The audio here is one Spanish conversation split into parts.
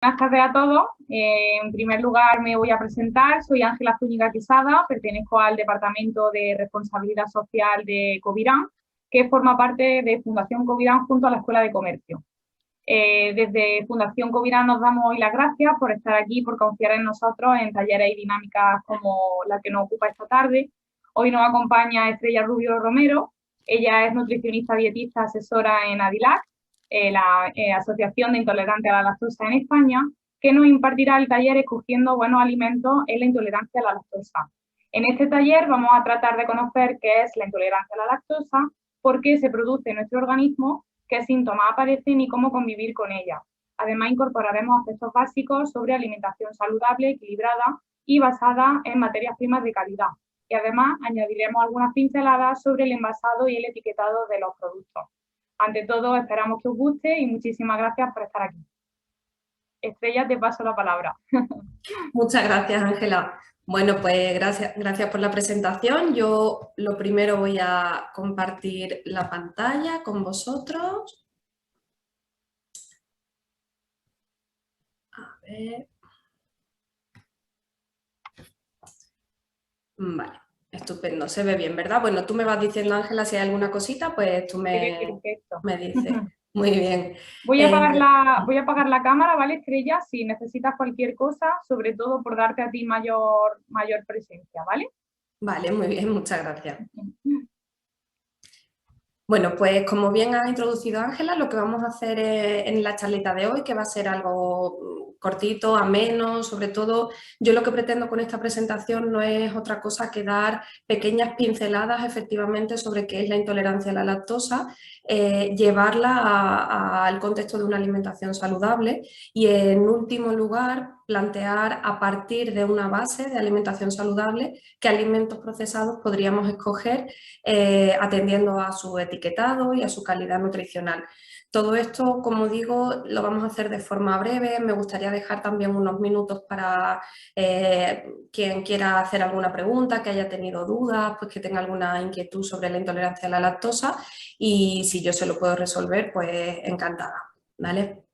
Buenas tardes a todos. En primer lugar me voy a presentar. Soy Ángela Zúñiga Quesada, pertenezco al Departamento de Responsabilidad Social de Covirán, que forma parte de Fundación Covirán junto a la Escuela de Comercio. Desde Fundación Covirán nos damos hoy las gracias por estar aquí, por confiar en nosotros en talleres y dinámicas como la que nos ocupa esta tarde. Hoy nos acompaña Estrella Rubio Romero. Ella es nutricionista dietista asesora en ADILAC, la Asociación de Intolerantes a la Lactosa en España, que nos impartirá el taller Escogiendo Buenos Alimentos en la Intolerancia a la Lactosa. En este taller vamos a tratar de conocer qué es la intolerancia a la lactosa, por qué se produce en nuestro organismo, qué síntomas aparecen y cómo convivir con ella. Además, incorporaremos aspectos básicos sobre alimentación saludable, equilibrada y basada en materias primas de calidad. Y además añadiremos algunas pinceladas sobre el envasado y el etiquetado de los productos. Ante todo, esperamos que os guste y muchísimas gracias por estar aquí. Estrella, te paso la palabra. Muchas gracias, Ángela. Bueno, pues gracias por la presentación. Yo lo primero voy a compartir la pantalla con vosotros. A ver. Vale, estupendo. Se ve bien, ¿verdad? Bueno, tú me vas diciendo, Ángela, si hay alguna cosita, pues tú me dices. Muy bien. Voy a apagar la cámara, ¿vale, Estrella? Si necesitas cualquier cosa, sobre todo por darte a ti mayor presencia, ¿vale? Vale, muy bien, muchas gracias. Bueno, pues como bien ha introducido Ángela, lo que vamos a hacer en la charlita de hoy, que va a ser algo cortito, ameno, sobre todo yo lo que pretendo con esta presentación no es otra cosa que dar pequeñas pinceladas efectivamente sobre qué es la intolerancia a la lactosa, llevarla al contexto de una alimentación saludable y en último lugar plantear a partir de una base de alimentación saludable qué alimentos procesados podríamos escoger atendiendo a su etiquetado y a su calidad nutricional. Todo esto, como digo, lo vamos a hacer de forma breve. Me gustaría dejar también unos minutos para quien quiera hacer alguna pregunta, que haya tenido dudas, pues que tenga alguna inquietud sobre la intolerancia a la lactosa y si yo se lo puedo resolver, pues encantada, ¿vale?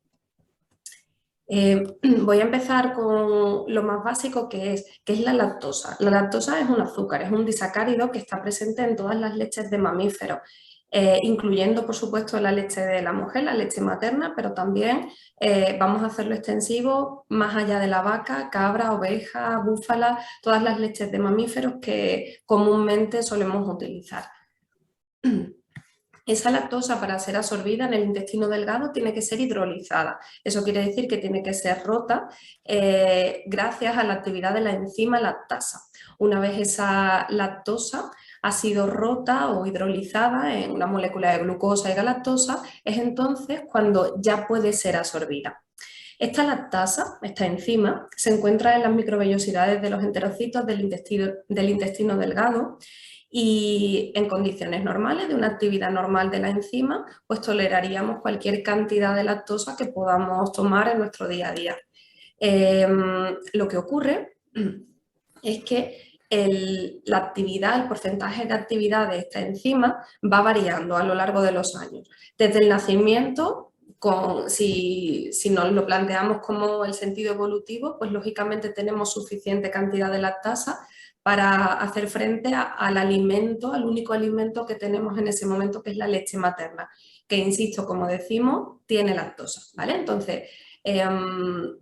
Voy a empezar con lo más básico que es la lactosa. La lactosa es un azúcar, es un disacárido que está presente en todas las leches de mamíferos, incluyendo por supuesto la leche de la mujer, la leche materna, pero también vamos a hacerlo extensivo más allá de la vaca, cabra, oveja, búfala, todas las leches de mamíferos que comúnmente solemos utilizar. Esa lactosa, para ser absorbida en el intestino delgado, tiene que ser hidrolizada. Eso quiere decir que tiene que ser rota gracias a la actividad de la enzima lactasa. Una vez esa lactosa ha sido rota o hidrolizada en una molécula de glucosa y galactosa, es entonces cuando ya puede ser absorbida. Esta lactasa, esta enzima, se encuentra en las microvellosidades de los enterocitos del intestino delgado y en condiciones normales, de una actividad normal de la enzima, pues toleraríamos cualquier cantidad de lactosa que podamos tomar en nuestro día a día. Lo que ocurre es que la actividad, el porcentaje de actividad de esta enzima va variando a lo largo de los años. Desde el nacimiento, si nos lo planteamos como el sentido evolutivo, pues lógicamente tenemos suficiente cantidad de lactasa para hacer frente al alimento, al único alimento que tenemos en ese momento, que es la leche materna, que insisto, como decimos, tiene lactosa, ¿vale? Entonces,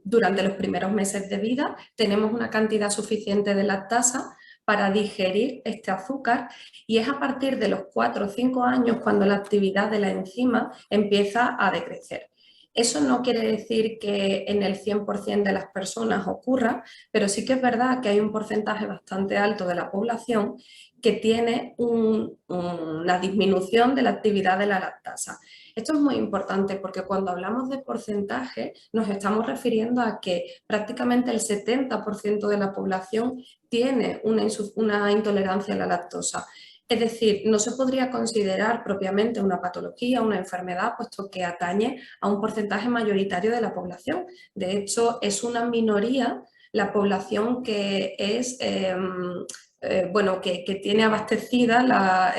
durante los primeros meses de vida tenemos una cantidad suficiente de lactasa para digerir este azúcar y es a partir de los 4 o 5 años cuando la actividad de la enzima empieza a decrecer. Eso no quiere decir que en el 100% de las personas ocurra, pero sí que es verdad que hay un porcentaje bastante alto de la población que tiene una disminución de la actividad de la lactasa. Esto es muy importante porque cuando hablamos de porcentaje nos estamos refiriendo a que prácticamente el 70% de la población tiene una intolerancia a la lactosa. Es decir, no se podría considerar propiamente una patología, una enfermedad, puesto que atañe a un porcentaje mayoritario de la población. De hecho, es una minoría la población que es... que tiene abastecida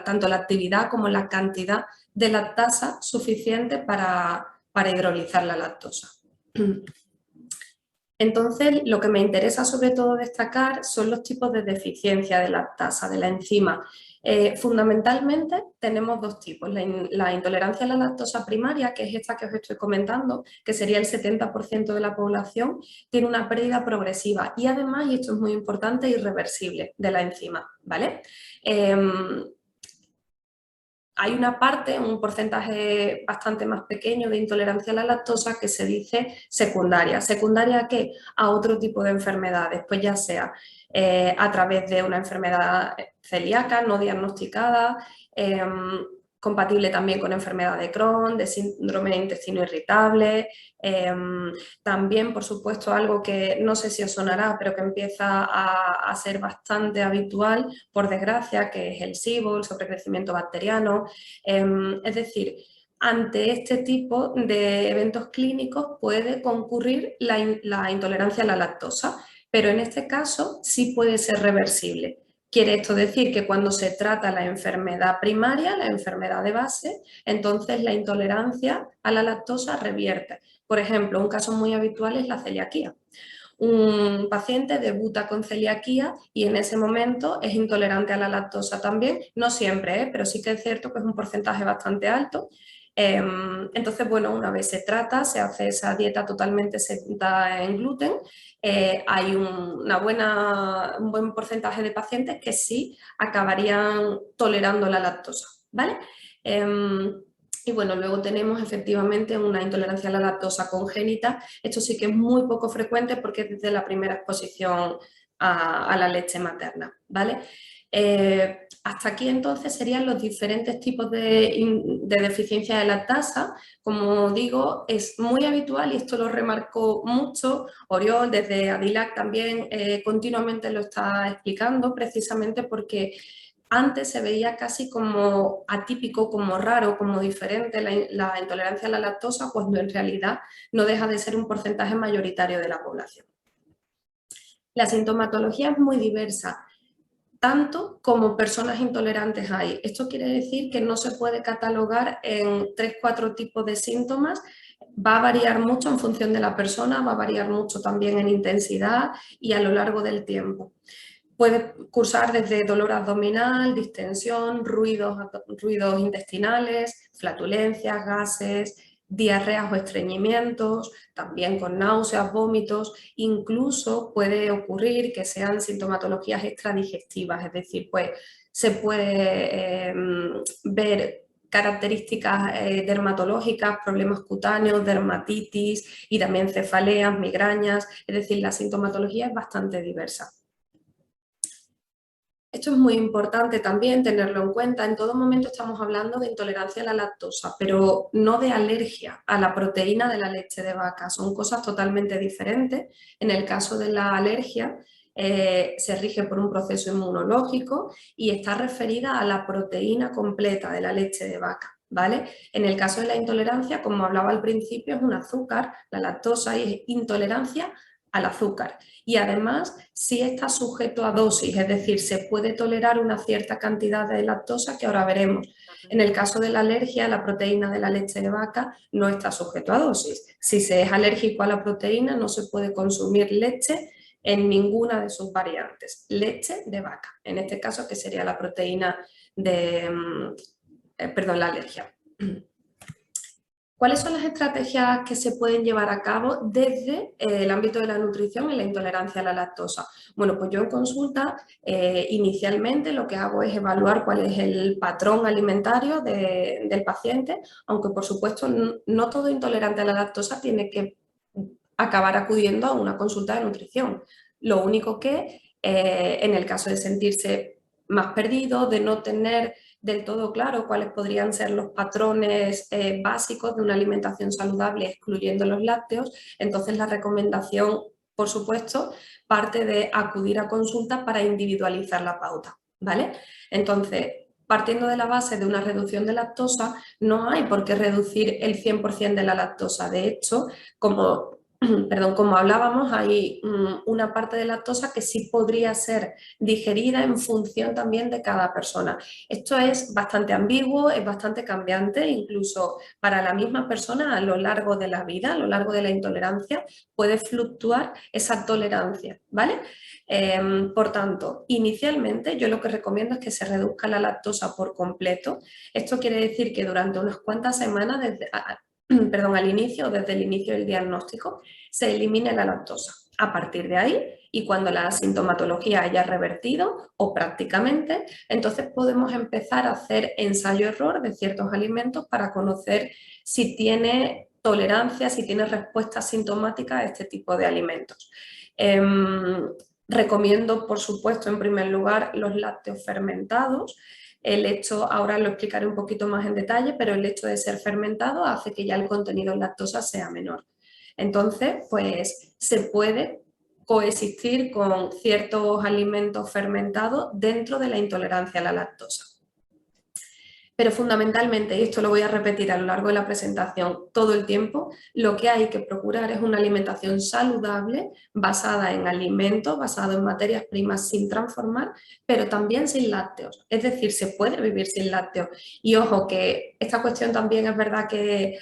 tanto la actividad como la cantidad de lactasa suficiente para hidrolizar la lactosa. Entonces, lo que me interesa sobre todo destacar son los tipos de deficiencia de lactasa, de la enzima. Fundamentalmente tenemos dos tipos, la intolerancia a la lactosa primaria, que es esta que os estoy comentando, que sería el 70% de la población, tiene una pérdida progresiva y además, y esto es muy importante, irreversible de la enzima, ¿vale? Hay una parte, un porcentaje bastante más pequeño de intolerancia a la lactosa que se dice secundaria. ¿Secundaria a qué? A otro tipo de enfermedades, pues ya sea a través de una enfermedad celíaca no diagnosticada, compatible también con enfermedad de Crohn, de síndrome de intestino irritable, también, por supuesto, algo que no sé si os sonará, pero que empieza a ser bastante habitual, por desgracia, que es el SIBO, el sobrecrecimiento bacteriano. Es decir, ante este tipo de eventos clínicos puede concurrir la intolerancia a la lactosa, pero en este caso sí puede ser reversible. Quiere esto decir que cuando se trata la enfermedad primaria, la enfermedad de base, entonces la intolerancia a la lactosa revierte. Por ejemplo, un caso muy habitual es la celiaquía. Un paciente debuta con celiaquía y en ese momento es intolerante a la lactosa también, no siempre, pero sí que es cierto que es un porcentaje bastante alto. Entonces, bueno, una vez se trata, se hace esa dieta totalmente exenta en gluten, hay un buen porcentaje de pacientes que sí acabarían tolerando la lactosa, ¿vale? Y bueno, luego tenemos efectivamente una intolerancia a la lactosa congénita. Esto sí que es muy poco frecuente porque es desde la primera exposición a la leche materna, ¿vale? Hasta aquí entonces serían los diferentes tipos de deficiencia de lactasa. Como digo, es muy habitual y esto lo remarcó mucho Oriol, desde Adilac también continuamente lo está explicando, precisamente porque antes se veía casi como atípico, como raro, como diferente la intolerancia a la lactosa, cuando en realidad no deja de ser un porcentaje mayoritario de la población. La sintomatología es muy diversa, tanto como personas intolerantes hay. Esto quiere decir que no se puede catalogar en 3-4 tipos de síntomas. Va a variar mucho en función de la persona, va a variar mucho también en intensidad y a lo largo del tiempo. Puede cursar desde dolor abdominal, distensión, ruidos intestinales, flatulencias, gases, diarreas o estreñimientos, también con náuseas, vómitos. Incluso puede ocurrir que sean sintomatologías extradigestivas, es decir, pues se puede ver características dermatológicas, problemas cutáneos, dermatitis y también cefaleas, migrañas, es decir, la sintomatología es bastante diversa. Esto es muy importante también tenerlo en cuenta. En todo momento estamos hablando de intolerancia a la lactosa, pero no de alergia a la proteína de la leche de vaca. Son cosas totalmente diferentes. En el caso de la alergia, se rige por un proceso inmunológico y está referida a la proteína completa de la leche de vaca, ¿vale? En el caso de la intolerancia, como hablaba al principio, es un azúcar, la lactosa, y es intolerancia al azúcar. Y además, sí está sujeto a dosis, es decir, se puede tolerar una cierta cantidad de lactosa que ahora veremos. En el caso de la alergia, la proteína de la leche de vaca no está sujeto a dosis. Si se es alérgico a la proteína, no se puede consumir leche en ninguna de sus variantes. Leche de vaca, en este caso, que sería la proteína de, la alergia. ¿Cuáles son las estrategias que se pueden llevar a cabo desde el ámbito de la nutrición y la intolerancia a la lactosa? Bueno, pues yo en consulta inicialmente lo que hago es evaluar cuál es el patrón alimentario del paciente, aunque por supuesto no todo intolerante a la lactosa tiene que acabar acudiendo a una consulta de nutrición. Lo único que en el caso de sentirse más perdido, de no tener del todo claro cuáles podrían ser los patrones básicos de una alimentación saludable excluyendo los lácteos, entonces la recomendación, por supuesto, parte de acudir a consulta para individualizar la pauta, ¿vale? Entonces, partiendo de la base de una reducción de lactosa, no hay por qué reducir el 100% de la lactosa. De hecho, como perdón, como hablábamos, hay una parte de lactosa que sí podría ser digerida en función también de cada persona. Esto es bastante ambiguo, es bastante cambiante, incluso para la misma persona a lo largo de la vida, a lo largo de la intolerancia, puede fluctuar esa tolerancia, ¿vale? Por tanto, inicialmente yo lo que recomiendo es que se reduzca la lactosa por completo. Esto quiere decir que durante unas cuantas semanas, perdón, desde el inicio del diagnóstico, se elimine la lactosa. A partir de ahí, y cuando la sintomatología haya revertido o prácticamente, entonces podemos empezar a hacer ensayo-error de ciertos alimentos para conocer si tiene tolerancia, si tiene respuesta sintomática a este tipo de alimentos. Recomiendo, por supuesto, en primer lugar, los lácteos fermentados. El hecho, ahora lo explicaré un poquito más en detalle, pero el hecho de ser fermentado hace que ya el contenido en lactosa sea menor. Entonces, pues se puede coexistir con ciertos alimentos fermentados dentro de la intolerancia a la lactosa. Pero fundamentalmente, y esto lo voy a repetir a lo largo de la presentación todo el tiempo, lo que hay que procurar es una alimentación saludable, basada en alimentos, basada en materias primas sin transformar, pero también sin lácteos. Es decir, se puede vivir sin lácteos. Y ojo, que esta cuestión también es verdad que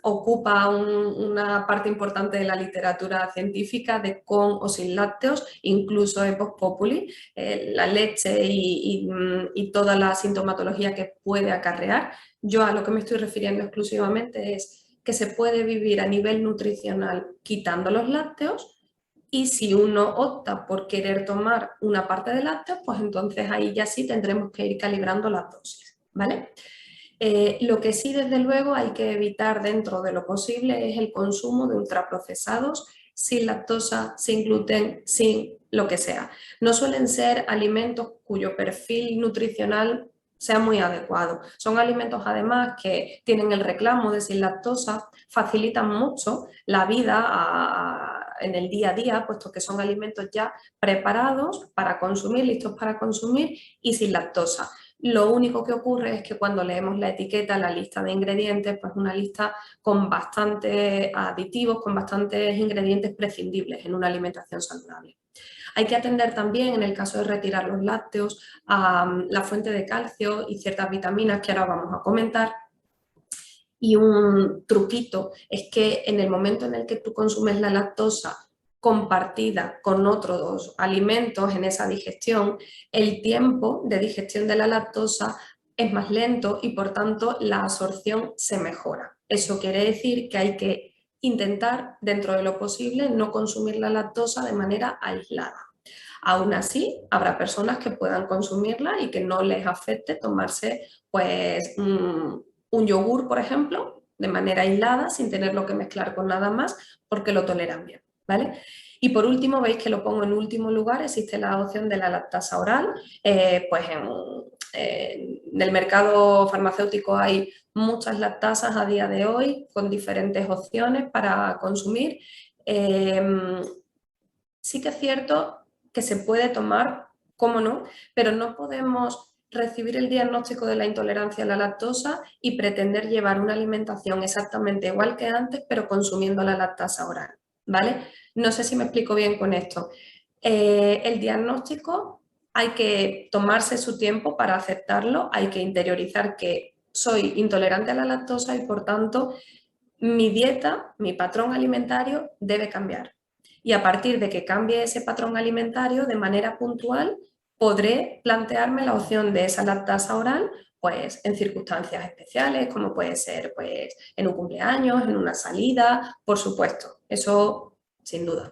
ocupa una parte importante de la literatura científica de con o sin lácteos, incluso en Vox Populi, la leche y toda la sintomatología que puede acarrear. Yo a lo que me estoy refiriendo exclusivamente es que se puede vivir a nivel nutricional quitando los lácteos, y si uno opta por querer tomar una parte de lácteos, pues entonces ahí ya sí tendremos que ir calibrando las dosis, ¿vale? Lo que sí, desde luego, hay que evitar dentro de lo posible es el consumo de ultraprocesados sin lactosa, sin gluten, sin lo que sea. No suelen ser alimentos cuyo perfil nutricional sea muy adecuado. Son alimentos, además, que tienen el reclamo de sin lactosa, facilitan mucho la vida en el día a día, puesto que son alimentos ya preparados para consumir, listos para consumir y sin lactosa. Lo único que ocurre es que cuando leemos la etiqueta, la lista de ingredientes, pues una lista con bastantes aditivos, con bastantes ingredientes prescindibles en una alimentación saludable. Hay que atender también, en el caso de retirar los lácteos, a la fuente de calcio y ciertas vitaminas que ahora vamos a comentar. Y un truquito es que en el momento en el que tú consumes la lactosa compartida con otros alimentos en esa digestión, el tiempo de digestión de la lactosa es más lento y por tanto la absorción se mejora. Eso quiere decir que hay que intentar, dentro de lo posible, no consumir la lactosa de manera aislada. Aún así, habrá personas que puedan consumirla y que no les afecte tomarse pues un yogur, por ejemplo, de manera aislada, sin tenerlo que mezclar con nada más, porque lo toleran bien, ¿vale? Y por último, veis que lo pongo en último lugar, existe la opción de la lactasa oral. Pues en el mercado farmacéutico hay muchas lactasas a día de hoy con diferentes opciones para consumir. Sí que es cierto que se puede tomar, cómo no, pero no podemos recibir el diagnóstico de la intolerancia a la lactosa y pretender llevar una alimentación exactamente igual que antes, pero consumiendo la lactasa oral, ¿vale? No sé si me explico bien con esto. El diagnóstico hay que tomarse su tiempo para aceptarlo, hay que interiorizar que soy intolerante a la lactosa y por tanto mi dieta, mi patrón alimentario debe cambiar. Y a partir de que cambie ese patrón alimentario de manera puntual, podré plantearme la opción de esa lactasa oral pues en circunstancias especiales, como puede ser pues en un cumpleaños, en una salida, por supuesto, eso sin duda.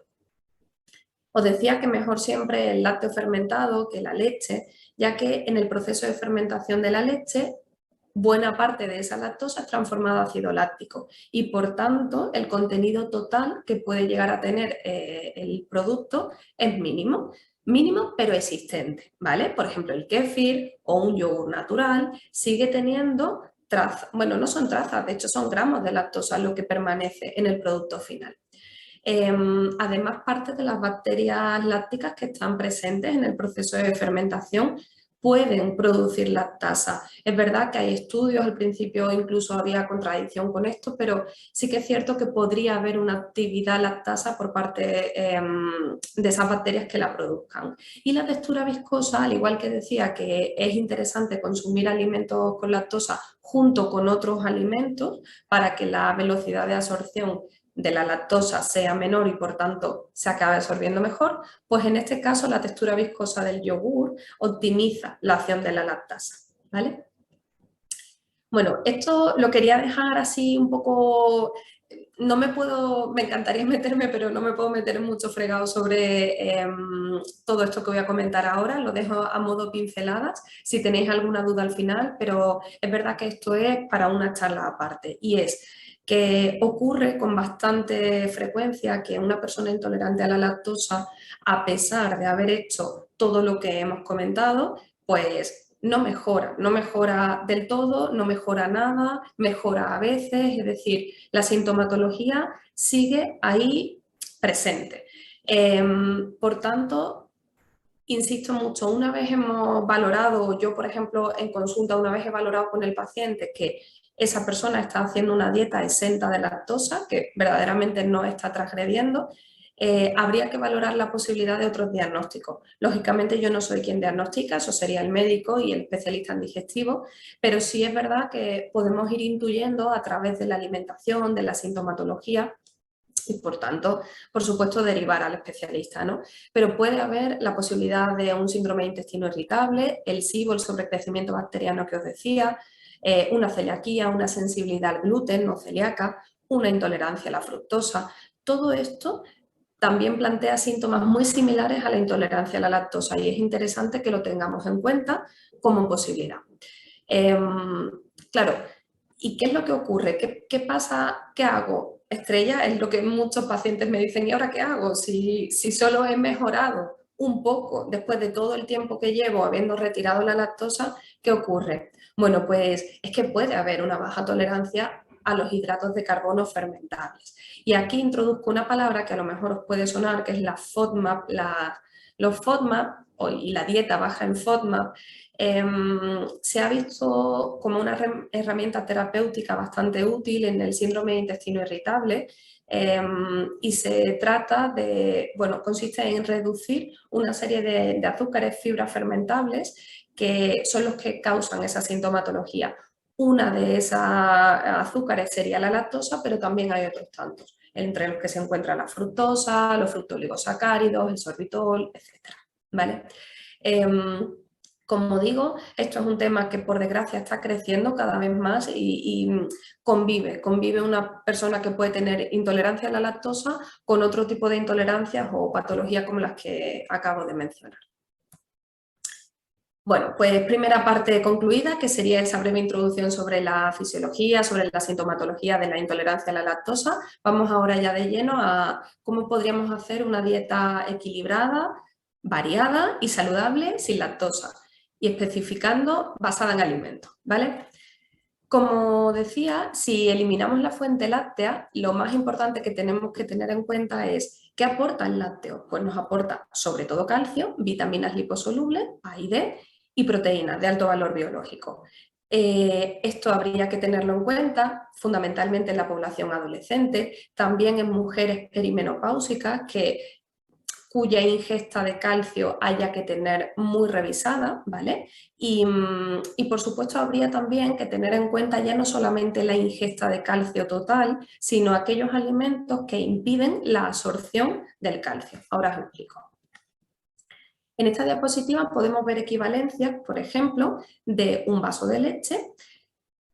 Os decía que mejor siempre el lácteo fermentado que la leche, ya que en el proceso de fermentación de la leche buena parte de esa lactosa es transformada a ácido láctico y por tanto el contenido total que puede llegar a tener el producto es mínimo. Mínimo pero existente, ¿vale? Por ejemplo, el kéfir o un yogur natural sigue teniendo trazas, bueno, no son trazas, de hecho son gramos de lactosa lo que permanece en el producto final. Además, parte de las bacterias lácticas que están presentes en el proceso de fermentación pueden producir lactasa. Es verdad que hay estudios, al principio incluso había contradicción con esto, pero sí que es cierto que podría haber una actividad lactasa por parte de esas bacterias que la produzcan. Y la textura viscosa, al igual que decía que es interesante consumir alimentos con lactosa junto con otros alimentos para que la velocidad de absorción de la lactosa sea menor y por tanto se acabe absorbiendo mejor, pues en este caso la textura viscosa del yogur optimiza la acción de la lactasa, ¿vale? Bueno, esto lo quería dejar así un poco, me encantaría meterme, pero no me puedo meter en mucho fregado sobre todo esto que voy a comentar ahora, lo dejo a modo pinceladas, si tenéis alguna duda al final, pero es verdad que esto es para una charla aparte y es que ocurre con bastante frecuencia que una persona intolerante a la lactosa, a pesar de haber hecho todo lo que hemos comentado, pues no mejora del todo, no mejora nada, mejora a veces, es decir, la sintomatología sigue ahí presente. Por tanto, insisto mucho, una vez hemos valorado, yo por ejemplo en consulta una vez he valorado con el paciente que esa persona está haciendo una dieta exenta de lactosa, que verdaderamente no está transgrediendo, habría que valorar la posibilidad de otros diagnósticos. Lógicamente yo no soy quien diagnostica, eso sería el médico y el especialista en digestivo, pero sí es verdad que podemos ir intuyendo a través de la alimentación, de la sintomatología, y por tanto, por supuesto, derivar al especialista, ¿no? Pero puede haber la posibilidad de un síndrome de intestino irritable, el SIBO, el sobrecrecimiento bacteriano que os decía, una celiaquía, una sensibilidad al gluten no celíaca, una intolerancia a la fructosa. Todo esto también plantea síntomas muy similares a la intolerancia a la lactosa y es interesante que lo tengamos en cuenta como posibilidad. Claro, ¿y qué es lo que ocurre? ¿Qué pasa? ¿Qué hago? Estrella, es lo que muchos pacientes me dicen, ¿y ahora qué hago? Si solo he mejorado un poco después de todo el tiempo que llevo habiendo retirado la lactosa, ¿qué ocurre? Bueno, pues es que puede haber una baja tolerancia a los hidratos de carbono fermentables. Y aquí introduzco una palabra que a lo mejor os puede sonar, que es la FODMAP. Los FODMAP y la dieta baja en FODMAP se ha visto como una herramienta terapéutica bastante útil en el síndrome de intestino irritable y se trata de, bueno, consiste en reducir una serie de azúcares, fibras fermentables que son los que causan esa sintomatología. Una de esas azúcares sería la lactosa, pero también hay otros tantos, entre los que se encuentra la fructosa, los fructooligosacáridos, el sorbitol, etc. ¿Vale? Como digo, esto es un tema que por desgracia está creciendo cada vez más y convive una persona que puede tener intolerancia a la lactosa con otro tipo de intolerancias o patologías como las que acabo de mencionar. Bueno, pues primera parte concluida, que sería esa breve introducción sobre la fisiología, sobre la sintomatología de la intolerancia a la lactosa. Vamos ahora ya de lleno a cómo podríamos hacer una dieta equilibrada, variada y saludable sin lactosa y especificando basada en alimentos, ¿vale? Como decía, si eliminamos la fuente láctea, lo más importante que tenemos que tener en cuenta es ¿qué aporta el lácteo? Pues nos aporta sobre todo calcio, vitaminas liposolubles, A y D, y proteínas de alto valor biológico. Esto habría que tenerlo en cuenta fundamentalmente en la población adolescente, también en mujeres perimenopáusicas cuya ingesta de calcio haya que tener muy revisada, ¿vale? Y por supuesto habría también que tener en cuenta ya no solamente la ingesta de calcio total, sino aquellos alimentos que impiden la absorción del calcio. Ahora os explico. En esta diapositiva podemos ver equivalencias, por ejemplo, de un vaso de leche,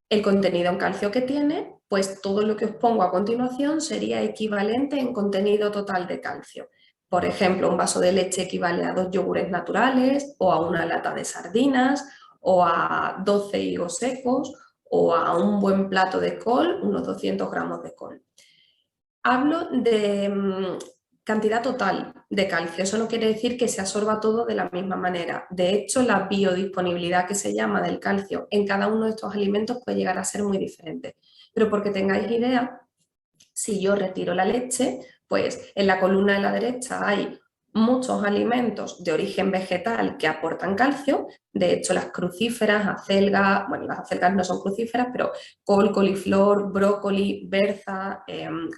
el contenido en calcio que tiene, pues todo lo que os pongo a continuación sería equivalente en contenido total de calcio. Por ejemplo, un vaso de leche equivale a 2 yogures naturales o a una lata de sardinas o a 12 higos secos o a un buen plato de col, unos 200 gramos de col. Hablo de cantidad total de calcio, eso no quiere decir que se absorba todo de la misma manera. De hecho, la biodisponibilidad que se llama del calcio en cada uno de estos alimentos puede llegar a ser muy diferente. Pero porque tengáis idea, si yo retiro la leche, pues en la columna de la derecha hay muchos alimentos de origen vegetal que aportan calcio. De hecho, las crucíferas, acelgas, bueno, las acelgas no son crucíferas, pero col, coliflor, brócoli, berza,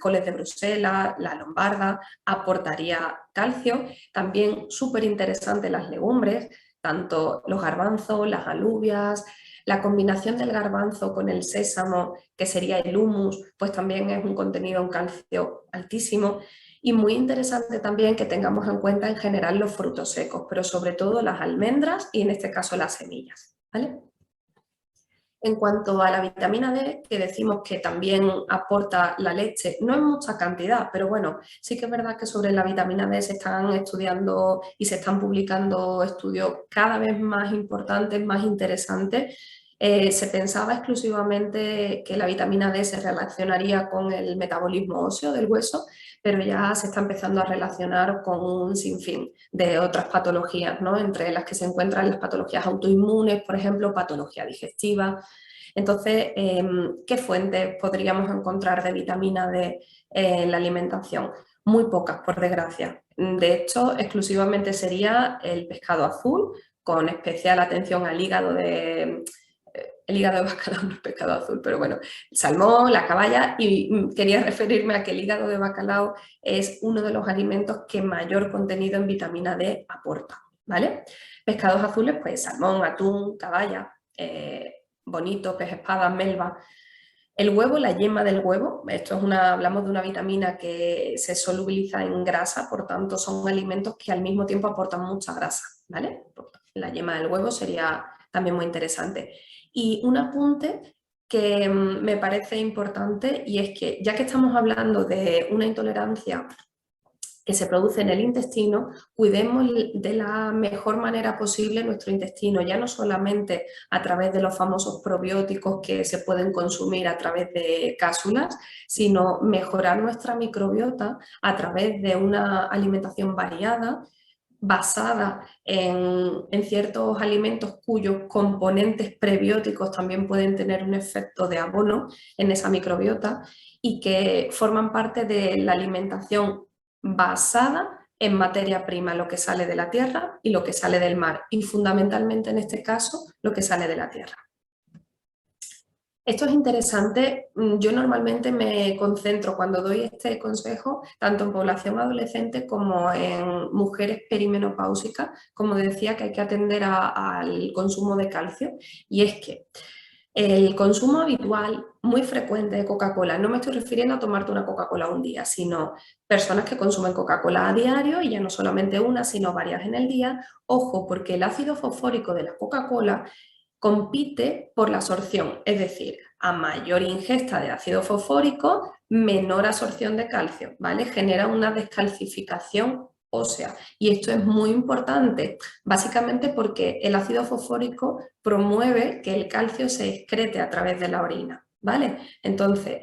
coles de Bruselas, la lombarda, aportaría calcio. También súper interesante las legumbres, tanto los garbanzos, las alubias. La combinación del garbanzo con el sésamo, que sería el humus, pues también es un contenido en calcio altísimo. Y muy interesante también que tengamos en cuenta en general los frutos secos, pero sobre todo las almendras y en este caso las semillas, ¿vale? En cuanto a la vitamina D, que decimos que también aporta la leche, no en mucha cantidad, pero bueno, sí que es verdad que sobre la vitamina D se están estudiando y se están publicando estudios cada vez más importantes, más interesantes. Se pensaba exclusivamente que la vitamina D se relacionaría con el metabolismo óseo del hueso, pero ya se está empezando a relacionar con un sinfín de otras patologías, ¿no? Entre las que se encuentran las patologías autoinmunes, por ejemplo, patología digestiva. Entonces, ¿qué fuentes podríamos encontrar de vitamina D en la alimentación? Muy pocas, por desgracia. De hecho, exclusivamente sería el pescado azul, con especial atención al hígado de... El hígado de bacalao no es pescado azul, pero bueno, el salmón, la caballa, y quería referirme a que el hígado de bacalao es uno de los alimentos que mayor contenido en vitamina D aporta, ¿vale? Pescados azules, pues salmón, atún, caballa, bonito, pez espada, melva. El huevo, la yema del huevo, esto es hablamos de una vitamina que se solubiliza en grasa, por tanto son alimentos que al mismo tiempo aportan mucha grasa, ¿vale? La yema del huevo sería también muy interesante. Y un apunte que me parece importante, y es que ya que estamos hablando de una intolerancia que se produce en el intestino, cuidemos de la mejor manera posible nuestro intestino, ya no solamente a través de los famosos probióticos que se pueden consumir a través de cápsulas, sino mejorar nuestra microbiota a través de una alimentación variada, basada en ciertos alimentos cuyos componentes prebióticos también pueden tener un efecto de abono en esa microbiota y que forman parte de la alimentación basada en materia prima, lo que sale de la tierra y lo que sale del mar, y fundamentalmente en este caso lo que sale de la tierra. Esto es interesante. Yo normalmente me concentro cuando doy este consejo tanto en población adolescente como en mujeres perimenopáusicas, como decía, que hay que atender al consumo de calcio, y es que el consumo habitual, muy frecuente de Coca-Cola, no me estoy refiriendo a tomarte una Coca-Cola un día, sino personas que consumen Coca-Cola a diario, y ya no solamente una, sino varias en el día. Ojo, porque el ácido fosfórico de la Coca-Cola compite por la absorción, es decir, a mayor ingesta de ácido fosfórico, menor absorción de calcio, ¿vale? Genera una descalcificación ósea, y esto es muy importante, básicamente porque el ácido fosfórico promueve que el calcio se excrete a través de la orina, ¿vale? Entonces,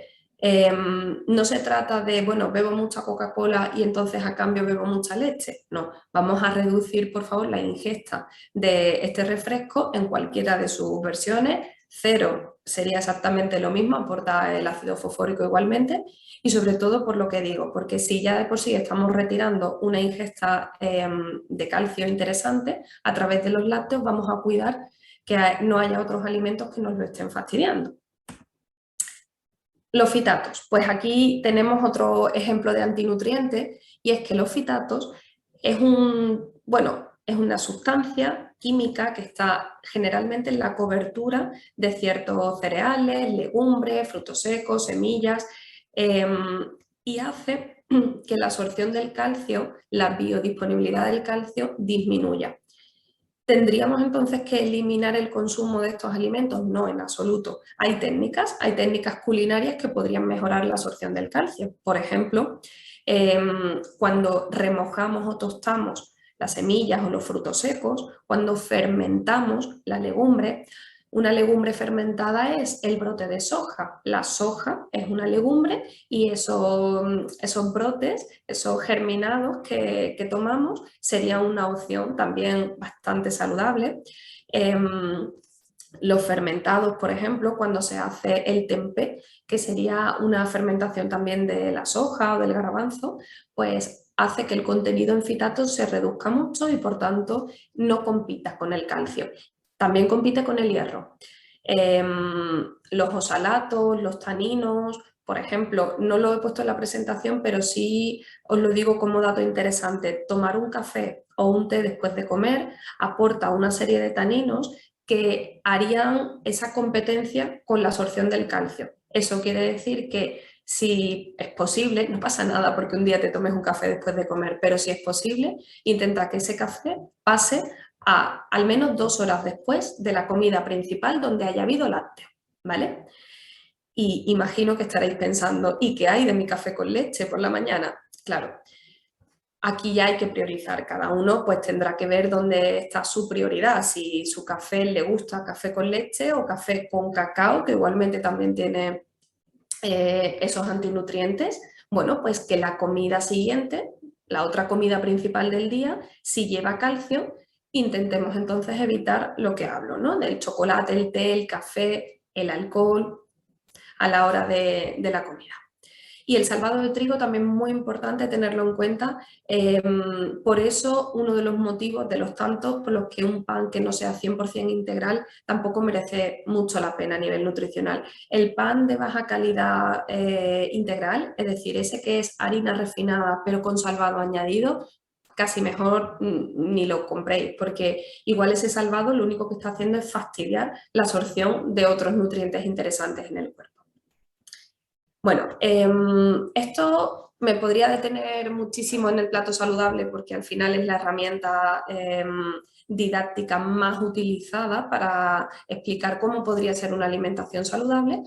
no se trata de, bueno, bebo mucha Coca-Cola y entonces a cambio bebo mucha leche. No, vamos a reducir, por favor, la ingesta de este refresco en cualquiera de sus versiones. Cero sería exactamente lo mismo, aporta el ácido fosfórico igualmente, y sobre todo por lo que digo, porque si ya de por sí estamos retirando una ingesta de calcio interesante a través de los lácteos, vamos a cuidar que no haya otros alimentos que nos lo estén fastidiando. Los fitatos, pues aquí tenemos otro ejemplo de antinutriente, y es que los fitatos es una sustancia química que está generalmente en la cobertura de ciertos cereales, legumbres, frutos secos, semillas, y hace que la absorción del calcio, la biodisponibilidad del calcio disminuya. ¿Tendríamos entonces que eliminar el consumo de estos alimentos? No, en absoluto. Hay técnicas culinarias que podrían mejorar la absorción del calcio. Por ejemplo, cuando remojamos o tostamos las semillas o los frutos secos, cuando fermentamos la legumbre. Una legumbre fermentada es el brote de soja. La soja es una legumbre, y esos brotes, esos germinados que tomamos, sería una opción también bastante saludable. Los fermentados, por ejemplo, cuando se hace el tempé, que sería una fermentación también de la soja o del garbanzo, pues hace que el contenido en fitato se reduzca mucho y por tanto no compita con el calcio. También compite con el hierro. Los oxalatos, los taninos, por ejemplo, no lo he puesto en la presentación, pero sí os lo digo como dato interesante. Tomar un café o un té después de comer aporta una serie de taninos que harían esa competencia con la absorción del calcio. Eso quiere decir que si es posible, no pasa nada porque un día te tomes un café después de comer, pero si es posible, intenta que ese café pase al menos 2 horas después de la comida principal donde haya habido lácteo, ¿vale? Y imagino que estaréis pensando, ¿y qué hay de mi café con leche por la mañana? Claro, aquí ya hay que priorizar, cada uno pues tendrá que ver dónde está su prioridad, si su café le gusta café con leche o café con cacao, que igualmente también tiene esos antinutrientes. Bueno, pues que la comida siguiente, la otra comida principal del día, si lleva calcio, intentemos entonces evitar lo que hablo, ¿no? Del chocolate, el té, el café, el alcohol a la hora de la comida. Y el salvado de trigo también muy importante tenerlo en cuenta. Por eso, uno de los motivos de los tantos por los que un pan que no sea 100% integral tampoco merece mucho la pena a nivel nutricional. El pan de baja calidad integral, es decir, ese que es harina refinada pero con salvado añadido, casi mejor ni lo compréis, porque igual ese salvado lo único que está haciendo es fastidiar la absorción de otros nutrientes interesantes en el cuerpo. Bueno, esto me podría detener muchísimo en el plato saludable porque al final es la herramienta didáctica más utilizada para explicar cómo podría ser una alimentación saludable,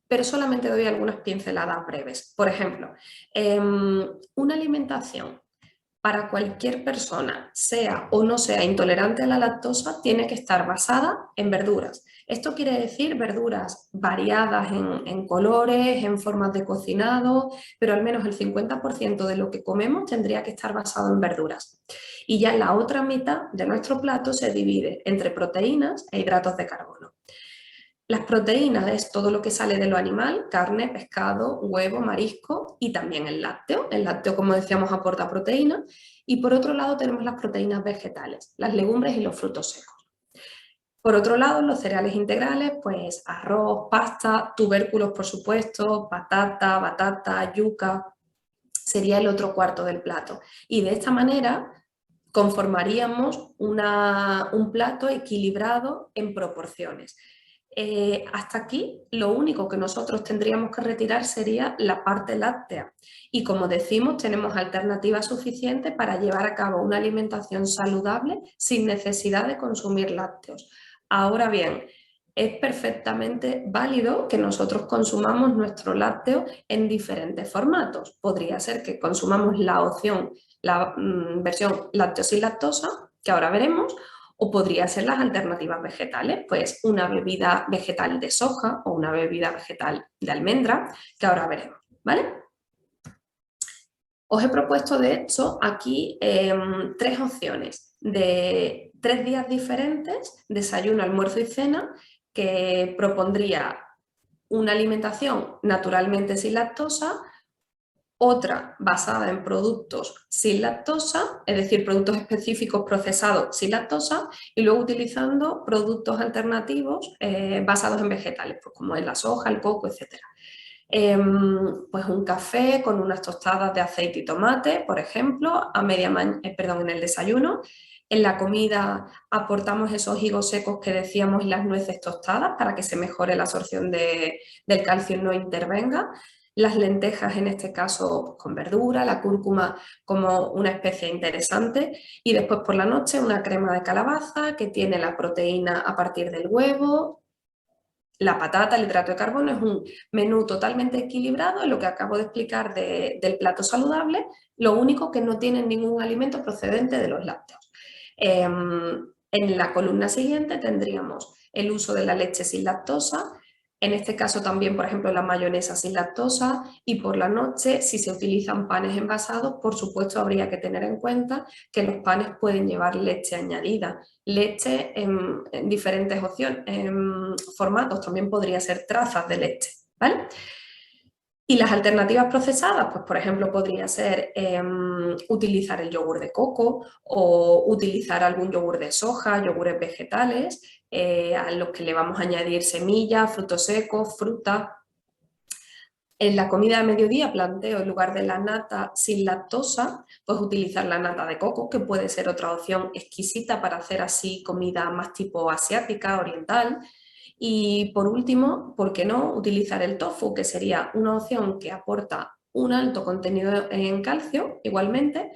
pero solamente doy algunas pinceladas breves. Por ejemplo, una alimentación para cualquier persona, sea o no sea intolerante a la lactosa, tiene que estar basada en verduras. Esto quiere decir verduras variadas en colores, en formas de cocinado, pero al menos el 50% de lo que comemos tendría que estar basado en verduras. Y ya la otra mitad de nuestro plato se divide entre proteínas e hidratos de carbono. Las proteínas es todo lo que sale de lo animal, carne, pescado, huevo, marisco y también el lácteo. El lácteo, como decíamos, aporta proteína. Y por otro lado tenemos las proteínas vegetales, las legumbres y los frutos secos. Por otro lado, los cereales integrales, pues arroz, pasta, tubérculos, por supuesto, batata, yuca, sería el otro cuarto del plato. Y de esta manera conformaríamos un plato equilibrado en proporciones. Hasta aquí lo único que nosotros tendríamos que retirar sería la parte láctea y como decimos tenemos alternativas suficientes para llevar a cabo una alimentación saludable sin necesidad de consumir lácteos. Ahora bien, es perfectamente válido que nosotros consumamos nuestro lácteo en diferentes formatos. Podría ser que consumamos la opción, la versión lácteo sin lactosa, que ahora veremos, o podría ser las alternativas vegetales, pues una bebida vegetal de soja o una bebida vegetal de almendra, que ahora veremos, ¿vale? Os he propuesto, de hecho, aquí 3 opciones de 3 días diferentes, desayuno, almuerzo y cena, que propondría una alimentación naturalmente sin lactosa, otra basada en productos sin lactosa, es decir, productos específicos procesados sin lactosa, y luego utilizando productos alternativos basados en vegetales, pues como es la soja, el coco, etc. Pues un café con unas tostadas de aceite y tomate, por ejemplo, en el desayuno. En la comida aportamos esos higos secos que decíamos y las nueces tostadas para que se mejore la absorción del calcio y no intervenga. Las lentejas, en este caso, con verdura, la cúrcuma como una especie interesante. Y después por la noche una crema de calabaza que tiene la proteína a partir del huevo, la patata, el hidrato de carbono. Es un menú totalmente equilibrado en lo que acabo de explicar del plato saludable, lo único que no tiene ningún alimento procedente de los lácteos. En la columna siguiente tendríamos el uso de la leche sin lactosa, en este caso también, por ejemplo, la mayonesa sin lactosa, y por la noche, si se utilizan panes envasados, por supuesto habría que tener en cuenta que los panes pueden llevar leche añadida. Leche en diferentes opciones, en formatos, también podría ser trazas de leche, ¿vale? Y las alternativas procesadas, pues por ejemplo podría ser utilizar el yogur de coco o utilizar algún yogur de soja, yogures vegetales, a los que le vamos a añadir semillas, frutos secos, fruta. En la comida de mediodía planteo, en lugar de la nata sin lactosa, pues utilizar la nata de coco, que puede ser otra opción exquisita para hacer así comida más tipo asiática, oriental. Y por último, ¿por qué no utilizar el tofu? Que sería una opción que aporta un alto contenido en calcio, igualmente,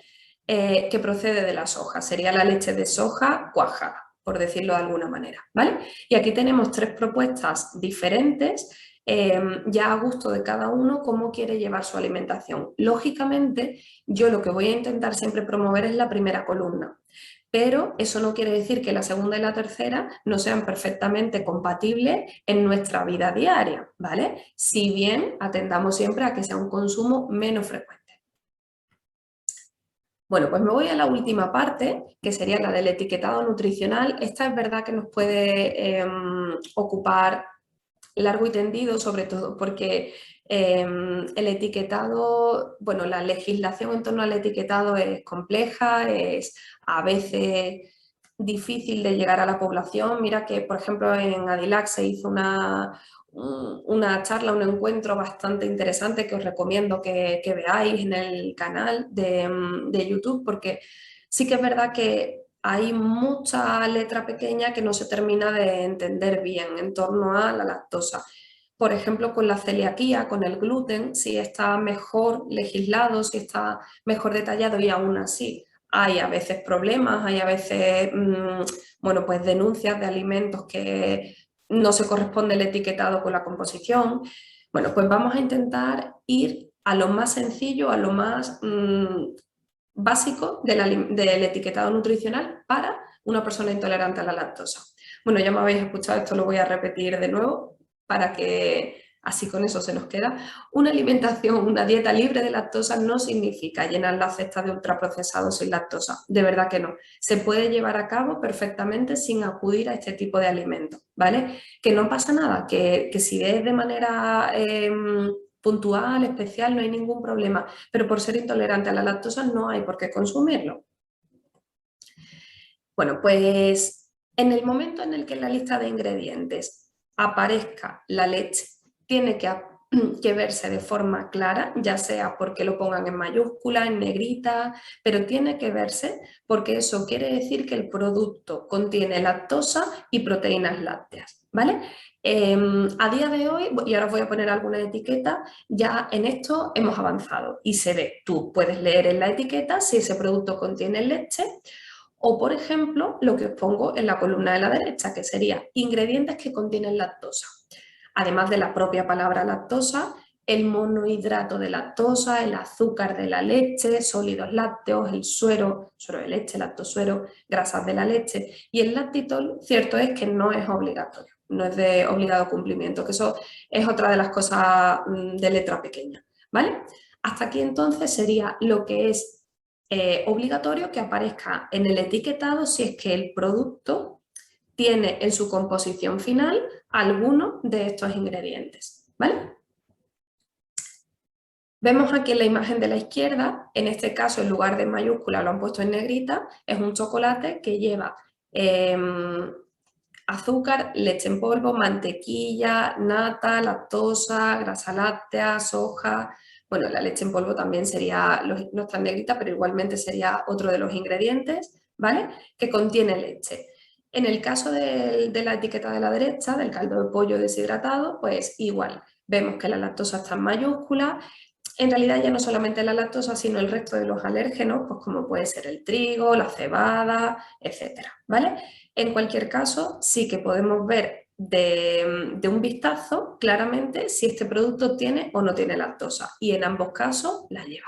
que procede de la soja. Sería la leche de soja cuajada, por decirlo de alguna manera, ¿vale? Y aquí tenemos 3 propuestas diferentes, ya a gusto de cada uno cómo quiere llevar su alimentación. Lógicamente, yo lo que voy a intentar siempre promover es la primera columna, pero eso no quiere decir que la segunda y la tercera no sean perfectamente compatibles en nuestra vida diaria, ¿vale? Si bien atendamos siempre a que sea un consumo menos frecuente. Bueno, pues me voy a la última parte, que sería la del etiquetado nutricional. Esta es verdad que nos puede ocupar largo y tendido, sobre todo porque el etiquetado, bueno, la legislación en torno al etiquetado es compleja, es a veces difícil de llegar a la población. Mira que, por ejemplo, en Adilac se hizo una charla, un encuentro bastante interesante que os recomiendo que veáis en el canal de YouTube, porque sí que es verdad que hay mucha letra pequeña que no se termina de entender bien en torno a la lactosa. Por ejemplo, con la celiaquía, con el gluten, si está mejor legislado, si está mejor detallado, y aún así hay a veces problemas, hay a veces bueno, pues denuncias de alimentos que no se corresponde el etiquetado con la composición. Bueno, pues vamos a intentar ir a lo más sencillo, a lo más básico del etiquetado nutricional para una persona intolerante a la lactosa. Bueno, ya me habéis escuchado, esto lo voy a repetir de nuevo para que así con eso se nos queda. Una alimentación, una dieta libre de lactosa no significa llenar la cesta de ultraprocesados sin lactosa, de verdad que no. Se puede llevar a cabo perfectamente sin acudir a este tipo de alimentos, ¿vale? Que no pasa nada, que si es de manera puntual, especial, no hay ningún problema, pero por ser intolerante a la lactosa no hay por qué consumirlo. Bueno, pues en el momento en el que en la lista de ingredientes aparezca la leche, tiene que verse de forma clara, ya sea porque lo pongan en mayúscula, en negrita, pero tiene que verse porque eso quiere decir que el producto contiene lactosa y proteínas lácteas, ¿vale? A día de hoy, y ahora os voy a poner alguna etiqueta, ya en esto hemos avanzado y se ve, tú puedes leer en la etiqueta si ese producto contiene leche. O, por ejemplo, lo que os pongo en la columna de la derecha, que sería ingredientes que contienen lactosa. Además de la propia palabra lactosa, el monohidrato de lactosa, el azúcar de la leche, sólidos lácteos, el suero de leche, lactosuero, grasas de la leche. Y el lactitol, cierto es que no es obligatorio, no es de obligado cumplimiento, que eso es otra de las cosas de letra pequeña, ¿vale? Hasta aquí entonces sería lo que es obligatorio que aparezca en el etiquetado si es que el producto tiene en su composición final alguno de estos ingredientes, ¿vale? Vemos aquí en la imagen de la izquierda, en este caso en lugar de mayúscula lo han puesto en negrita, es un chocolate que lleva azúcar, leche en polvo, mantequilla, nata, lactosa, grasa láctea, soja. Bueno, la leche en polvo también sería, no está en negrita, pero igualmente sería otro de los ingredientes, ¿vale? Que contiene leche. En el caso de la etiqueta de la derecha, del caldo de pollo deshidratado, pues igual, vemos que la lactosa está en mayúscula. En realidad ya no solamente la lactosa, sino el resto de los alérgenos, pues como puede ser el trigo, la cebada, etcétera, ¿vale? En cualquier caso, sí que podemos ver de un vistazo claramente si este producto tiene o no tiene lactosa, y en ambos casos la lleva.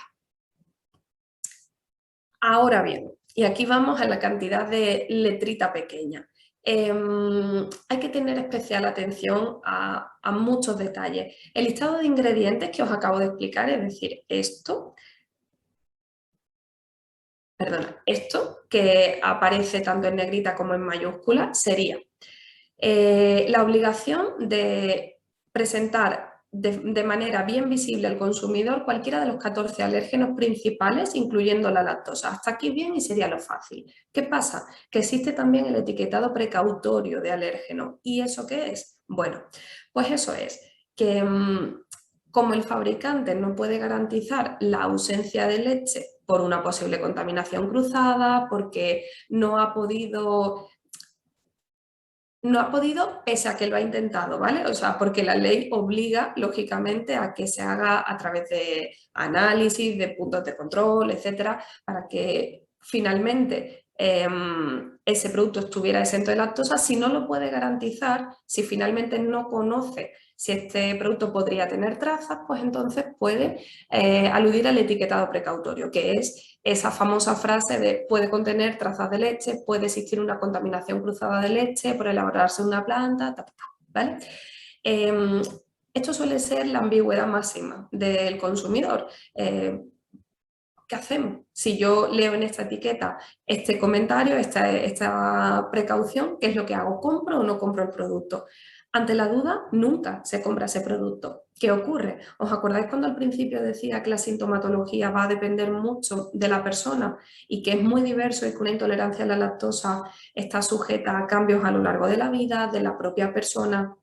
Ahora bien, y aquí vamos a la cantidad de letrita pequeña. Hay que tener especial atención a muchos detalles. El listado de ingredientes que os acabo de explicar, es decir, esto que aparece tanto en negrita como en mayúscula, sería la obligación de presentar de manera bien visible al consumidor cualquiera de los 14 alérgenos principales, incluyendo la lactosa. Hasta aquí bien y sería lo fácil. ¿Qué pasa? Que existe también el etiquetado precautorio de alérgeno. ¿Y eso qué es? Bueno, pues eso es que como el fabricante no puede garantizar la ausencia de leche por una posible contaminación cruzada, porque no ha podido, pese a que lo ha intentado, ¿vale? O sea, porque la ley obliga, lógicamente, a que se haga a través de análisis, de puntos de control, etcétera, para que finalmente ese producto estuviera exento de lactosa. Si no lo puede garantizar, si finalmente no conoce si este producto podría tener trazas, pues entonces puede aludir al etiquetado precautorio, que es esa famosa frase de puede contener trazas de leche, puede existir una contaminación cruzada de leche por elaborarse una planta, ¿vale? Esto suele ser la ambigüedad máxima del consumidor. ¿Qué hacemos? Si yo leo en esta etiqueta este comentario, esta precaución, ¿qué es lo que hago? ¿Compro o no compro el producto? Ante la duda, nunca se compra ese producto. ¿Qué ocurre? ¿Os acordáis cuando al principio decía que la sintomatología va a depender mucho de la persona y que es muy diverso y que una intolerancia a la lactosa está sujeta a cambios a lo largo de la vida, de la propia persona?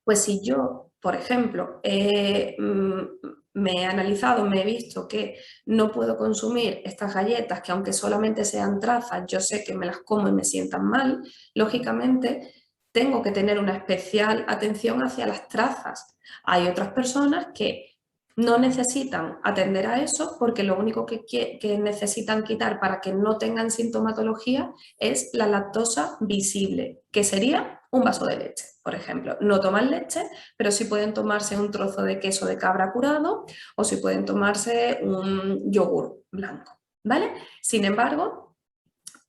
Pues si yo, por ejemplo, me he analizado, me he visto que no puedo consumir estas galletas, que aunque solamente sean trazas, yo sé que me las como y me sientan mal, lógicamente tengo que tener una especial atención hacia las trazas. Hay otras personas que no necesitan atender a eso porque lo único que necesitan quitar para que no tengan sintomatología es la lactosa visible, que sería un vaso de leche, por ejemplo. No toman leche, pero sí pueden tomarse un trozo de queso de cabra curado o sí pueden tomarse un yogur blanco, ¿vale? Sin embargo,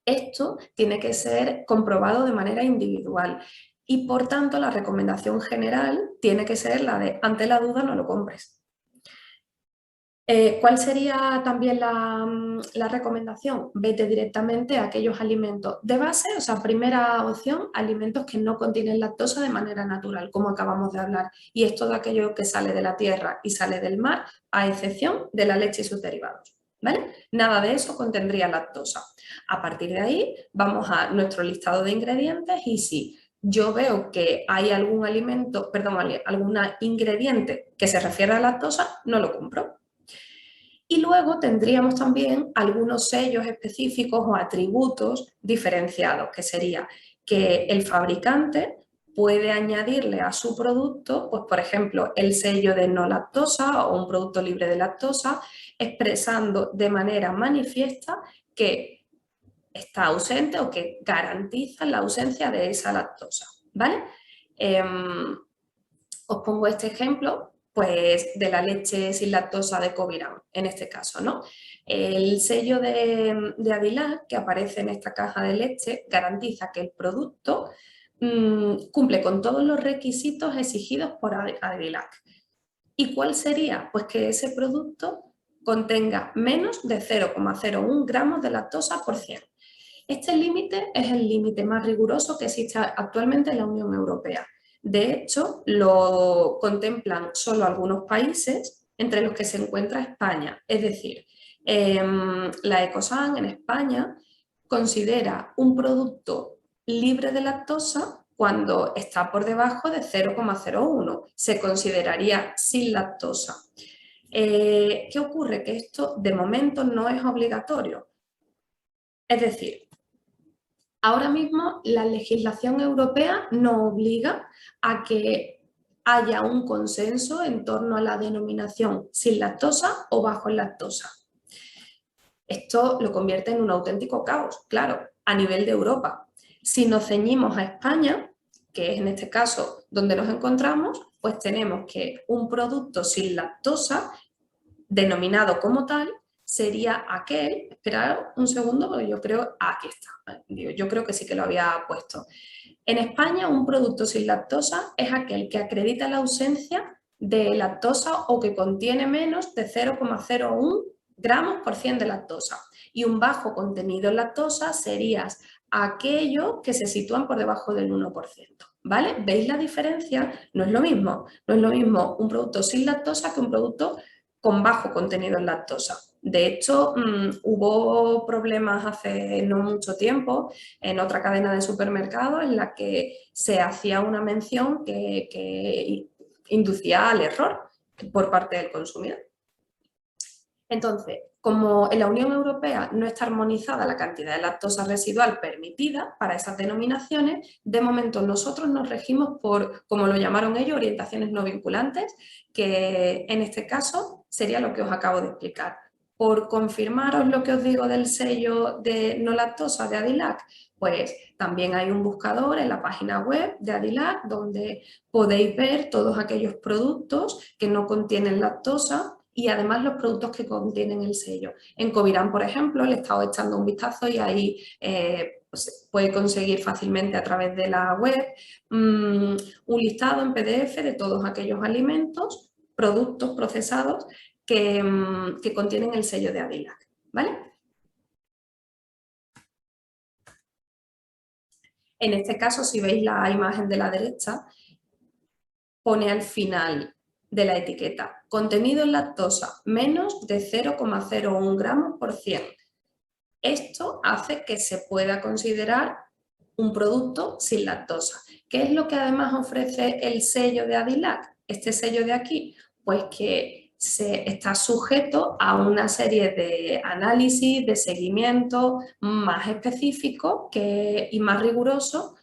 esto tiene que ser comprobado de manera individual y, por tanto, la recomendación general tiene que ser la de ante la duda no lo compres. ¿Cuál sería también la recomendación? Vete directamente a aquellos alimentos de base, o sea, primera opción, alimentos que no contienen lactosa de manera natural, como acabamos de hablar. Y es todo aquello que sale de la tierra y sale del mar, a excepción de la leche y sus derivados, ¿vale? Nada de eso contendría lactosa. A partir de ahí, vamos a nuestro listado de ingredientes y si yo veo que hay algún alimento, perdón, algún ingrediente que se refiere a lactosa, no lo compro. Y luego tendríamos también algunos sellos específicos o atributos diferenciados, que sería que el fabricante puede añadirle a su producto, pues por ejemplo, el sello de no lactosa o un producto libre de lactosa, expresando de manera manifiesta que está ausente o que garantiza la ausencia de esa lactosa, ¿vale? Os pongo este ejemplo, pues de la leche sin lactosa de Covirán, en este caso, ¿no? El sello de Adilac que aparece en esta caja de leche garantiza que el producto cumple con todos los requisitos exigidos por Adilac. ¿Y cuál sería? Pues que ese producto contenga menos de 0,01 gramos de lactosa por 100. Este límite es el límite más riguroso que existe actualmente en la Unión Europea. De hecho, lo contemplan solo algunos países, entre los que se encuentra España. Es decir, la Ecosán en España considera un producto libre de lactosa cuando está por debajo de 0,01. Se consideraría sin lactosa. ¿Qué ocurre? Que esto de momento no es obligatorio. Es decir, ahora mismo la legislación europea no obliga a que haya un consenso en torno a la denominación sin lactosa o bajo en lactosa. Esto lo convierte en un auténtico caos, claro, a nivel de Europa. Si nos ceñimos a España, que es en este caso donde nos encontramos, pues tenemos que un producto sin lactosa, denominado como tal, sería aquel, esperad un segundo porque yo creo, aquí está, yo creo que sí que lo había puesto. En España un producto sin lactosa es aquel que acredita la ausencia de lactosa o que contiene menos de 0,01 gramos por 100 de lactosa. Y un bajo contenido en lactosa sería aquello que se sitúan por debajo del 1%. ¿vale? ¿Veis la diferencia? No es lo mismo. No es lo mismo un producto sin lactosa que un producto con bajo contenido en lactosa. De hecho, hubo problemas hace no mucho tiempo en otra cadena de supermercados en la que se hacía una mención que inducía al error por parte del consumidor. Entonces, como en la Unión Europea no está armonizada la cantidad de lactosa residual permitida para esas denominaciones, de momento nosotros nos regimos por, como lo llamaron ellos, orientaciones no vinculantes, que en este caso sería lo que os acabo de explicar. Por confirmaros lo que os digo del sello de no lactosa de Adilac, pues también hay un buscador en la página web de Adilac donde podéis ver todos aquellos productos que no contienen lactosa y además los productos que contienen el sello. En Covirán, por ejemplo, le he estado echando un vistazo y ahí pues, puede conseguir fácilmente a través de la web un listado en PDF de todos aquellos alimentos, productos procesados que contienen el sello de Adilac, ¿vale? En este caso, si veis la imagen de la derecha, pone al final de la etiqueta contenido en lactosa menos de 0,01 gramos por 100. Esto hace que se pueda considerar un producto sin lactosa. ¿Qué es lo que además ofrece el sello de Adilac? Este sello de aquí, pues que está sujeto a una serie de análisis, de seguimiento más específicos y más rigurosos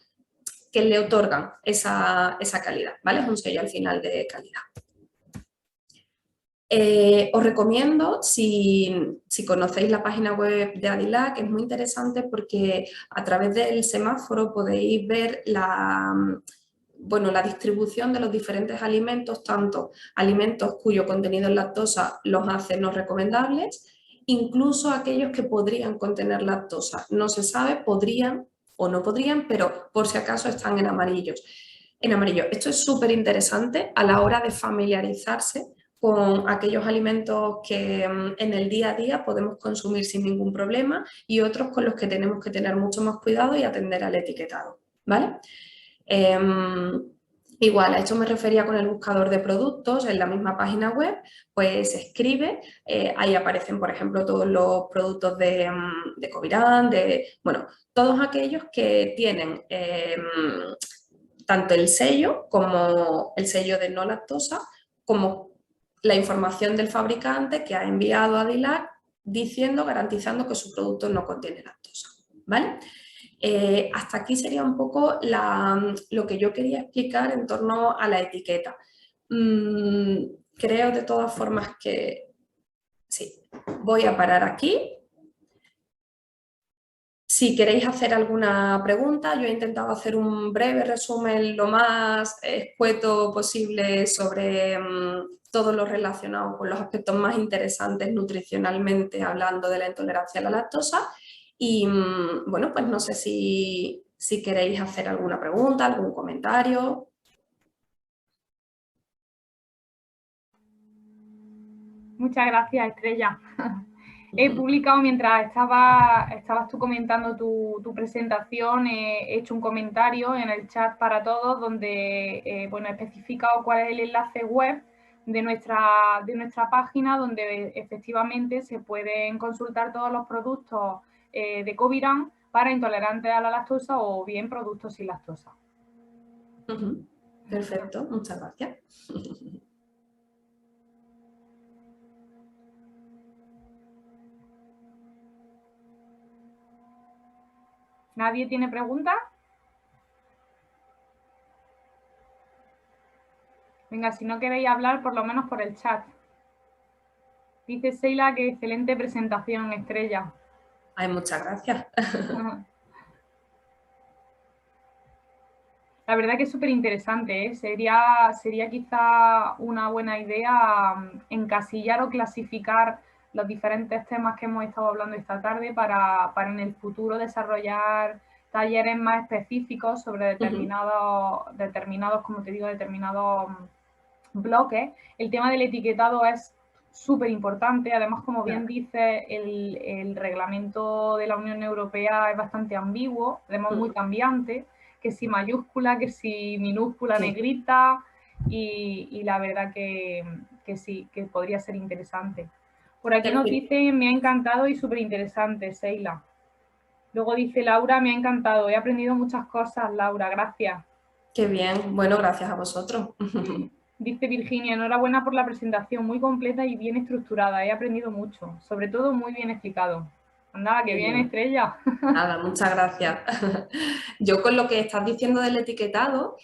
que le otorgan esa calidad, ¿vale? Es un sello al final de calidad. Os recomiendo, si conocéis la página web de Adilac, es muy interesante porque a través del semáforo podéis ver la distribución de los diferentes alimentos, tanto alimentos cuyo contenido en lactosa los hace no recomendables, incluso aquellos que podrían contener lactosa. No se sabe, podrían o no podrían, pero por si acaso están en amarillos. En amarillo. Esto es súper interesante a la hora de familiarizarse con aquellos alimentos que en el día a día podemos consumir sin ningún problema y otros con los que tenemos que tener mucho más cuidado y atender al etiquetado, ¿vale? Igual, a esto me refería con el buscador de productos en la misma página web, pues escribe, ahí aparecen, por ejemplo, todos los productos de Covirán, bueno, todos aquellos que tienen tanto el sello como el sello de no lactosa, como la información del fabricante que ha enviado a Adilac diciendo, garantizando que su producto no contiene lactosa, ¿vale? Hasta aquí sería un poco lo que yo quería explicar en torno a la etiqueta. Creo de todas formas que sí, voy a parar aquí. Si queréis hacer alguna pregunta, yo he intentado hacer un breve resumen lo más escueto posible sobre todo lo relacionado con los aspectos más interesantes nutricionalmente hablando de la intolerancia a la lactosa. Y bueno, pues no sé si queréis hacer alguna pregunta, algún comentario. Muchas gracias, Estrella. He publicado, mientras estabas tú comentando tu presentación, he hecho un comentario en el chat para todos donde he especificado cuál es el enlace web de nuestra página, donde efectivamente se pueden consultar todos los productos de Covirán para intolerantes a la lactosa o bien productos sin lactosa. Perfecto, muchas gracias. ¿Nadie tiene preguntas? Venga, si no queréis hablar, por lo menos por el chat. Dice Sheila que excelente presentación, Estrella. Ay, muchas gracias. La verdad que es súper interesante, ¿eh? Sería quizá una buena idea encasillar o clasificar los diferentes temas que hemos estado hablando esta tarde para en el futuro desarrollar talleres más específicos sobre determinados, como te digo, determinados bloques. El tema del etiquetado es súper importante. Además, como bien dice, el reglamento de la Unión Europea es bastante ambiguo, además muy cambiante. que si mayúscula, que si minúscula, Sí. negrita, y la verdad que sí, que podría ser interesante. Por aquí nos dice, me ha encantado y súper interesante, Seila. Luego dice Laura, me ha encantado, he aprendido muchas cosas, Laura, gracias. Qué bien, bueno, gracias a vosotros. Dice Virginia, enhorabuena por la presentación, muy completa y bien estructurada, he aprendido mucho, sobre todo muy bien explicado. Anda, que bien, Estrella. Nada, muchas gracias. Yo con lo que estás diciendo del etiquetado,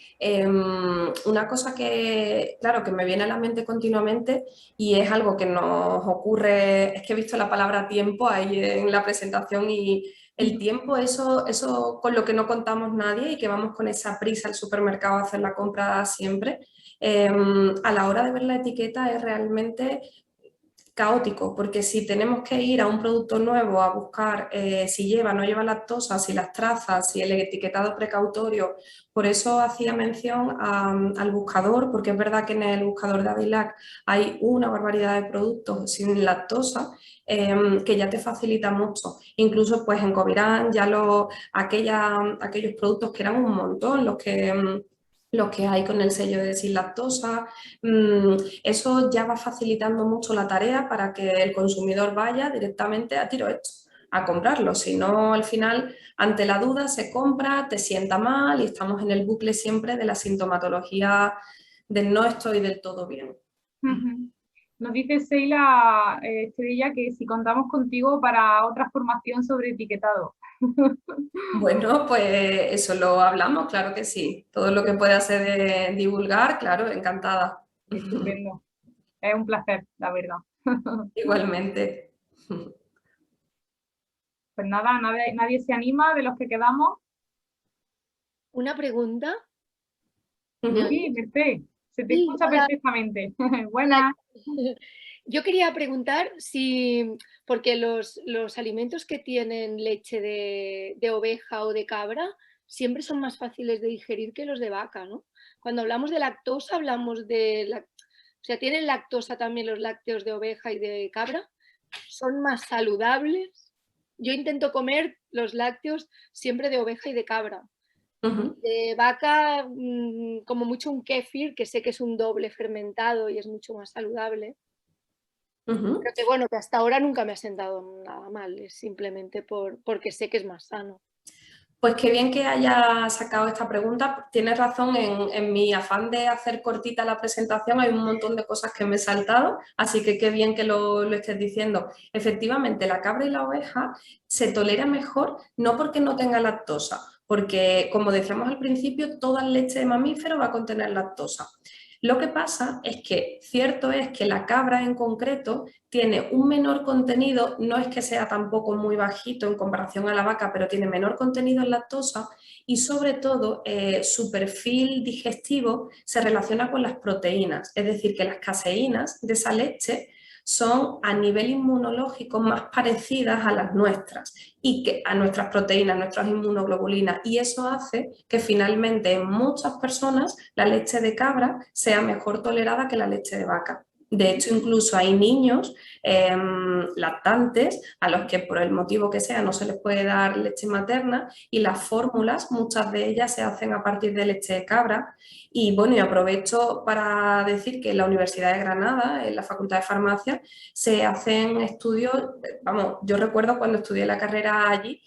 una cosa que, claro, que me viene a la mente continuamente y es algo que nos ocurre, es que he visto la palabra tiempo ahí en la presentación y el tiempo, eso con lo que no contamos nadie y que vamos con esa prisa al supermercado a hacer la compra siempre, a la hora de ver la etiqueta es realmente caótico, porque si tenemos que ir a un producto nuevo a buscar si lleva o no lleva lactosa, si las trazas, si el etiquetado precautorio, por eso hacía mención al buscador, porque es verdad que en el buscador de Adilac hay una barbaridad de productos sin lactosa, que ya te facilita mucho. Incluso pues en Covirán ya aquellos productos que eran un montón, los que hay con el sello de sin lactosa, eso ya va facilitando mucho la tarea para que el consumidor vaya directamente a tiro hecho a comprarlo. Si no, al final, ante la duda, se compra, te sienta mal y estamos en el bucle siempre de la sintomatología del no estoy del todo bien. Nos dice Seila Estrella que si contamos contigo para otra formación sobre etiquetado. Bueno, pues eso lo hablamos, claro que sí. Todo lo que pueda ser de divulgar, claro, encantada. Estupendo. Es un placer, la verdad. Igualmente. Pues nada, nadie se anima de los que quedamos. Una pregunta. Sí, Merced, se te Sí, escucha hola. perfectamente. Hola. Buenas. Yo quería preguntar si, porque los alimentos que tienen leche de oveja o de cabra siempre son más fáciles de digerir que los de vaca, ¿no? Cuando hablamos de lactosa, hablamos o sea, ¿tienen lactosa también los lácteos de oveja y de cabra? ¿Son más saludables? Yo intento comer los lácteos siempre de oveja y de cabra. De vaca, como mucho un kéfir, que sé que es un doble fermentado y es mucho más saludable. Pero que bueno, que hasta ahora nunca me ha sentado nada mal, es simplemente porque sé que es más sano. Pues qué bien que haya sacado esta pregunta. Tienes razón, en mi afán de hacer cortita la presentación hay un montón de cosas que me he saltado, así que qué bien que lo estés diciendo. Efectivamente, la cabra y la oveja se tolera mejor no porque no tenga lactosa, porque como decíamos al principio, toda leche de mamífero va a contener lactosa. Lo que pasa es que cierto es que la cabra en concreto tiene un menor contenido, no es que sea tampoco muy bajito en comparación a la vaca, pero tiene menor contenido en lactosa y sobre todo su perfil digestivo se relaciona con las proteínas, es decir, que las caseínas de esa leche son a nivel inmunológico más parecidas a las nuestras y que a nuestras proteínas, nuestras inmunoglobulinas, y eso hace que finalmente en muchas personas la leche de cabra sea mejor tolerada que la leche de vaca. De hecho, incluso hay niños lactantes a los que por el motivo que sea no se les puede dar leche materna y las fórmulas, muchas de ellas se hacen a partir de leche de cabra. Y bueno, y aprovecho para decir que en la Universidad de Granada, en la Facultad de Farmacia, se hacen estudios, vamos, yo recuerdo cuando estudié la carrera allí,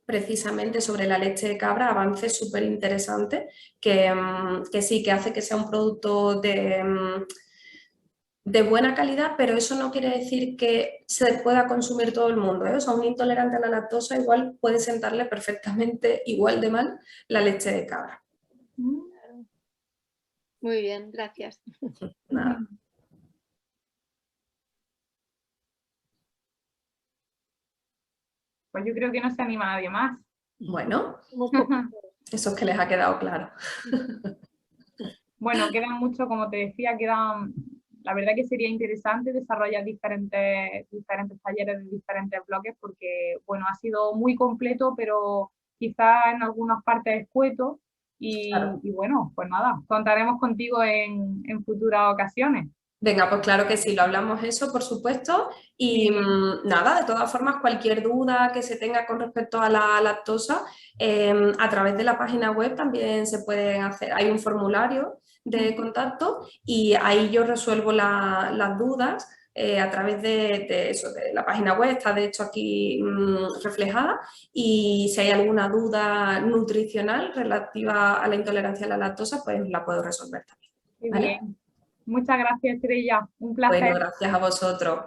precisamente sobre la leche de cabra, avances súper interesantes que sí, que hace que sea un producto de buena calidad, pero eso no quiere decir que se pueda consumir todo el mundo, ¿eh? O sea, un intolerante a la lactosa igual puede sentarle perfectamente igual de mal la leche de cabra. Muy bien, gracias. Nada. Pues yo creo que no se anima nadie más. Bueno, eso es que les ha quedado claro. Bueno, quedan mucho, como te decía, la verdad que sería interesante desarrollar diferentes talleres de diferentes bloques porque, bueno, ha sido muy completo, pero quizá en algunas partes escueto y, Claro. y bueno, pues nada, contaremos contigo en futuras ocasiones. Venga, pues claro que sí, lo hablamos eso, por supuesto. Y nada, de todas formas, cualquier duda que se tenga con respecto a la lactosa, a través de la página web también se puede hacer, hay un formulario de contacto y ahí yo resuelvo las dudas a través de eso, de la página web, está de hecho aquí reflejada, y si hay alguna duda nutricional relativa a la intolerancia a la lactosa, pues la puedo resolver también. Qué ¿Vale? bien. Muchas gracias, Estrella. Un Bueno, placer. gracias a vosotros.